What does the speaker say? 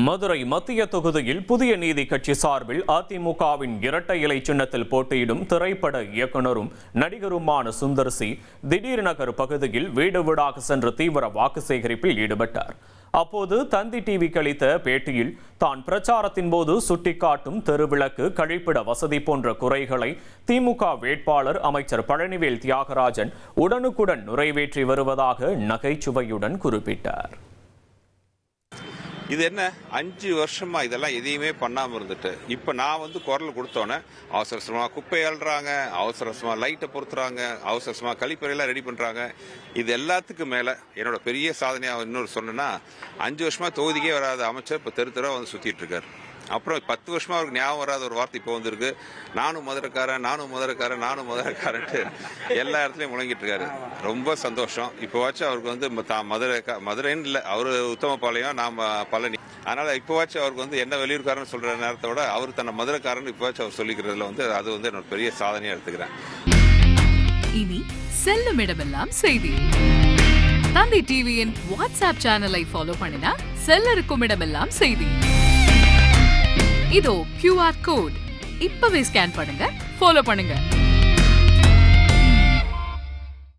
மதுரை மத்திய தொகுதியில் புதிய நீதி கட்சி சார்பில் அதிமுகவின் இரட்டை இலை சின்னத்தில் போட்டியிடும் திரைப்பட இயக்குனரும் நடிகருமான சுந்தர் சி திடீர் நகர் பகுதியில் வீடு வீடாக சென்று தீவிர வாக்கு சேகரிப்பில் ஈடுபட்டார். அப்போது தந்தி டிவிக்கு அளித்த பேட்டியில் தான் பிரச்சாரத்தின் போது சுட்டிக்காட்டும் தெருவிளக்கு, கழிப்பிட வசதி போன்ற குறைகளை திமுக வேட்பாளர் அமைச்சர் பழனிவேல் தியாகராஜன் உடனுக்குடன் நிறைவேற்றி வருவதாக நகைச்சுவையுடன் குறிப்பிட்டார். இது என்ன 5 வருஷமா இதெல்லாம் எதையுமே பண்ணாமல் இருந்துட்டு இப்போ நான் குரல் கொடுத்தோன்னே அவசரமாக குப்பை அள்ளுறாங்க, அவசரமாக லைட்டை பொறுத்துறாங்க, அவசரமாக கழிப்பறையெல்லாம் ரெடி பண்ணுறாங்க. இது எல்லாத்துக்கும் மேலே என்னோட பெரிய சாதனையாக இன்னொரு சொன்னேன்னா, 5 வருஷமா தொகுதிக்கே வராத அமைச்சர் இப்போ தெரு தெருவாக சுற்றிட்டு இருக்காரு. அப்புறம் 10 வருஷமா அவருக்கு ஞாபகம் வராத ஒரு வார்த்தை இப்போ வந்திருக்கு. நானும் மதுரைக்காரன்ட்டு எல்லா இடத்துலையும் முழங்கிட்டு இருக்காரு. ரொம்ப சந்தோஷம். இப்போவாச்சும் அவருக்கு மதுரைன்னு இல்லை, அவர் உத்தமபாளையம், நாம் பழனி. அதனால இப்போவாச்சும் அவருக்கு என்ன வெளியூர்காரன் சொல்ற நேரத்தோட அவர் தன்னை மதுரைக்காரன் இப்போவாச்சும் அவர் சொல்லிக்கிறதுல அது என்னோட பெரிய சாதனையா எடுத்துக்கிறேன். இனி செல்லும் இடமெல்லாம் செய்தி. தந்தி டிவியின் வாட்ஸ்அப் சேனலை ஃபாலோ பண்ணினா செல்ல இருக்கும் இடமெல்லாம் செய்தி. இதோ QR கோட் இப்பவே ஸ்கேன் பண்ணுங்க, ஃபாலோ பண்ணுங்க.